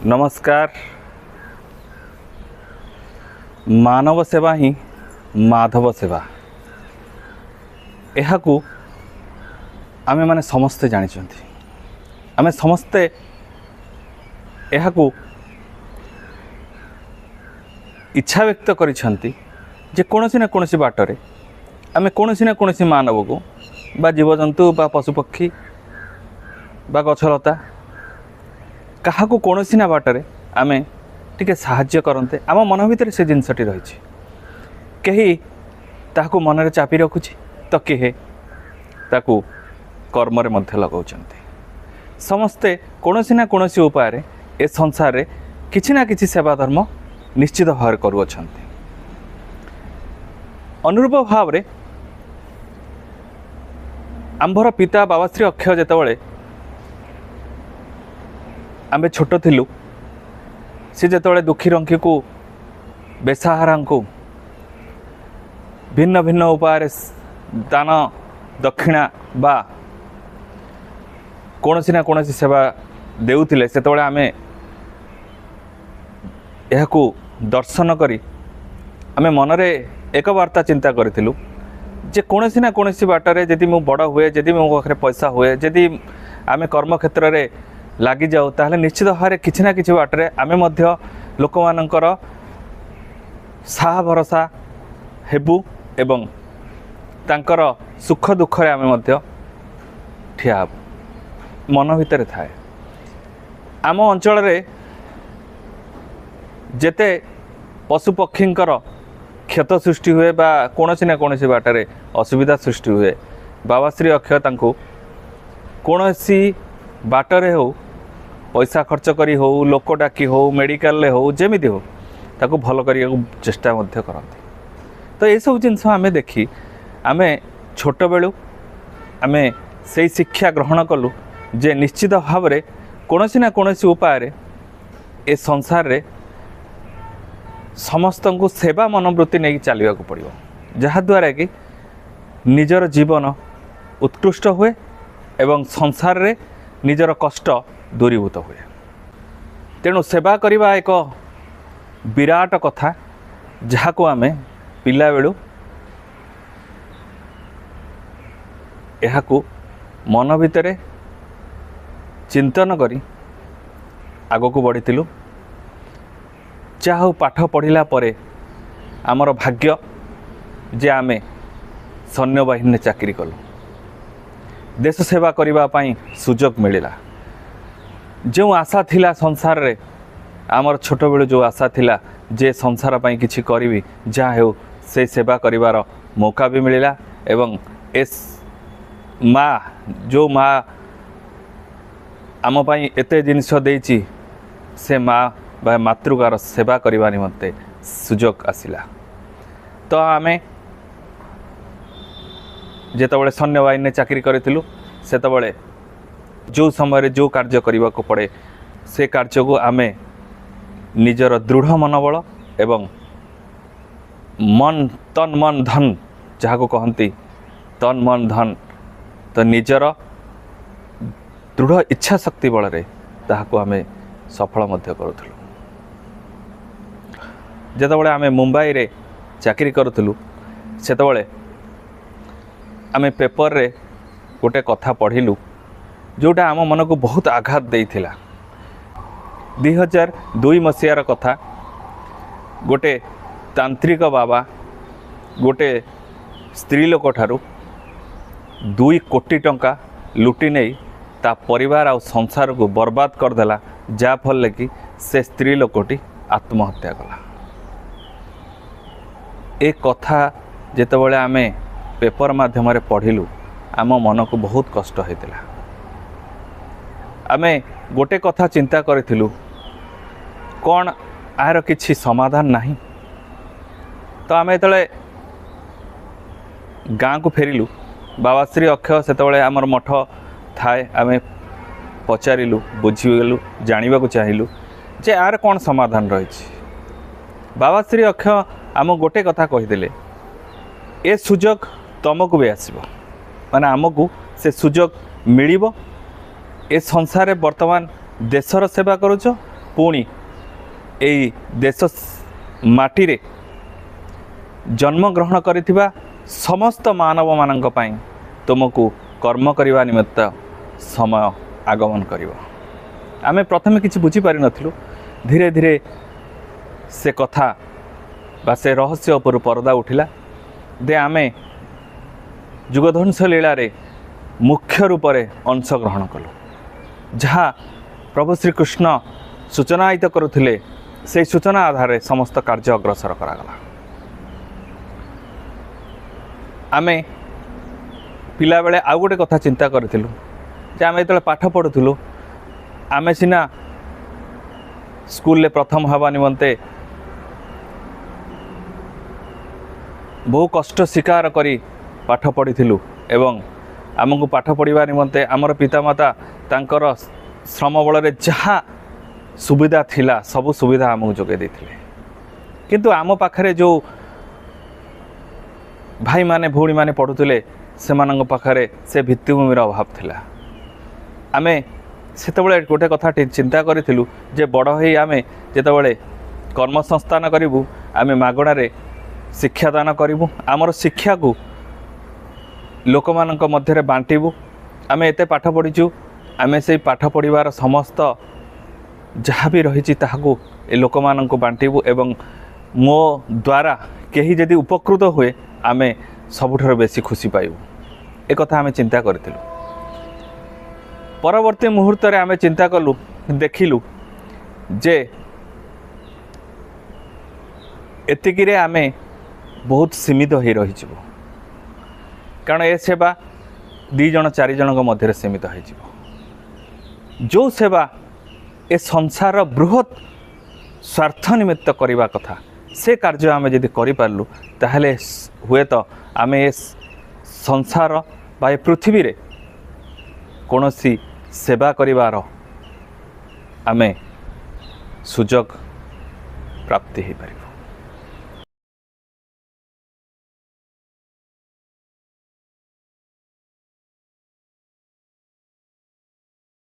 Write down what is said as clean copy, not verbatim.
नमस्कार। मानव सेवा ही माधव सेवा यह आमे माने समस्ते जानिछंती। आमे समस्ते यह इच्छा व्यक्त करिछंती जे कोनोसी ना कोनोसी बाटरे आमे कोनोसी ना कोनोसी मानव को बा जीवजंतु बा पशुपक्षी बा गछलता क्या कौन ना बाटरे आमे टिके साहाय्य करते आम मन भितर से जिनसटी रही कहीं ताकू मनरे चापी रखुची तो किए ताकू कर्म लगाउं। समस्ते कौन ना कौन उपाय ए संसार रे किछि ना किछि सेवा धर्म निश्चित भाव करुअछंती। अनुरूप भाव रे आंभर पिता बाबा श्री अक्षय जेतबळे आमे छोट थिलु सी जेतबळे दुखी रंखी को बेसहारा को भिन्न भिन्न उपाय दान दक्षिणा बा कौनसी ना कौनसी सेवा देउथिले सेतबळे आमे एहाकू दर्शन करी आमे मनरे एक वार्ता चिंता करिथिलु जे कौनसी ना कौनसी बाटरे जदि मु बड़ हुए जदि मो पाखरे पैसा हुए जदि आमे कर्म क्षेत्र रे लगी जाऊ ताहले निश्चित भाव में किसी ना किसी बाटरे आमे मध्य लोक मानकर साहा भरोसा हेबु एवं तांकर सुख दुख रे आमे मध्य ठिया हेबु। मन भितर थाए आम अंचल रे जेते पशु पक्षींकर क्षत सृष्टि हुए बा कौनसी ना कौनसी बाटरे असुविधा सृष्टि हुए बाबा श्री अक्षय तांको कौनसी बाटरे हो पैसा खर्च करी हो लोक डाकी हो मेडिकल हो जमीती हो ताको भल करिया चेष्टा मध्य करते। तो ये सब जिनस आमे देखी आमे छोट बेलू आमे से शिक्षा ग्रहण कलु जे निश्चित भाव में कौनसी ना कौनसी उपाय ए संसार रे समस्त को सेवा मनोवृत्ति नहीं चलने को पड़ो जहाद्वारा कि निजर जीवन उत्कृष्ट हुए एवं संसार रे निजर कष्ट दूरीभूत हुए। तेणु सेवा करवा एक विराट कथा जहाँ को आमे पिला बेलू यहाकू मन भितर चिंतन करी आगको बढ़ीलु। चाहू पाठ पढ़िला परे आमर भाग्य जे आमे सैन्य बाहिनी चाकरी कलु देश सेवा करबा पई सुजोग मिलिला। जो आशा थिला संसार रे आमर छोट बेलू जो आशा थिला जे संसार पई किछि करिवि जहाँ हो से सेवा करिवार मौका भी मिलिला एवं एस माँ जो माँ आम पई एते जिनिस देइछि से माँ बा मातृकार सेवा करबा निमंते सुजोग आसिला। तो आमे जेतबळे सैन्य बाहिनी चाकरी करिथिलु सेतबळे जो समय जो कार्य करने को पड़े से कार्य को आमे निजर दृढ़ मनोबल एवं मन तन मन धन जहाँ को कहती तन मन धन तो निजर दृढ़ इच्छा शक्ति बल रे ताहाको आमे सफल मध्य करुथलु। जेतबळे आमे मुंबई रे चाकरी करुथलु सेतबळे आमे पेपर रे गोटे कथा पढ़िलु जोटा आम मन को बहुत आघात देइथिला। 2002 मसीहार कथा गोटे तांत्रिक बाबा गोटे स्त्री लोक ठारू 2 कोटी टंका लुटी नहीं ता परिवार आ संसार को बर्बाद करदेला जा फल कि से स्त्री लोकटी आत्महत्या कला। ए कथा जेतबळे आमे पेपर माध्यम रे पढ़िलु आम मन को बहुत कष्ट होइतिला। आमे गोटे कथा चिंता करिथिलु कौन आर किछि समाधान नहीं। तो आमे तले गाँ को फेरिलु बाबा श्री अक्षय सेतबळे आमर मठ थाए आमे पचारिलु बुझीगलु जानिबा को चाहिलु जे आर कौन समाधान रही। बाबा श्री अक्षय आम गोटे कथा कहीदेले ए सुजोग तुमको भी आसब माने आमको से सुजोग मिलिबो ए संसार रे वर्तमान देशर सेवा करुच पुणी एई देश माटी जन्म ग्रहण करिथिबा समस्त मानव मानक पई तुमको कर्म करने निमित्त समय आगमन कर आमे प्रथमे किसी बुझी पारि नथिलु धीरे धीरे से कथा बा से रहस्य उपर पर्दा उठिला दे आमे जुगध्वंस लीला रे मुख्य रूप से अंशग्रहण कलु जहाँ प्रभु श्रीकृष्ण सूचनायित करुथिले से सूचना आधार समस्त कार्य अग्रसर करागला आमे पिला बेले आउ गोटे कथा चिंता करूँ जे आम जो पाठ पढ़ुलु आम सीना स्कूल प्रथम हवा निमंते बहु कष्ट स्वीकार करी पाठ पढ़ी एवं आमको पाठ पढ़ा निमंते आमर पितामाता तांकर श्रम बल जहाँ सुविधा थिला सबु सुविधा आमको जोगे देथिले किंतु आम पाखरे जो भाई माने भौणी माने पढ़ुले से पाखरे से भित्तिभूमिर अभाव थिला आमे सेतबेले गोटे कथा चिंता करूँ जे बड़ हो आमे जेतबेले कर्म संस्थान करूँ आमे मागणारे शिक्षादान करूँ आमर शिक्षा को लोक मानक मध्य बांटबू आमे एते पाठ पढ़ीचु आमे से पाठ पढ़िबार समस्त जहाँ भी रही ताहाकू ए लोक मानक बांटबू एवं मो द्वारा कहीं जदि उपकृत हुए आमे सबुठार बेसी खुशी पाइबू एक कथा आमे चिंता करूँ परवर्ती मुहूर्त रे आमे चिंता कलु देखिलु जे एतिकिरे आमे बहुत सीमित हो रही कारण ए सेवा 2 जन 4 जन मध्य सीमित हो जो सेवा ए संसार बृहत स्वार्थ निमित्त करने कथा से कार्य आमे यदि करि पारलु ताहले हुए तो आमे संसार बा पृथ्वी रे कोनोसी सेवा करिवार आमे सुजोग प्राप्ति हो पार।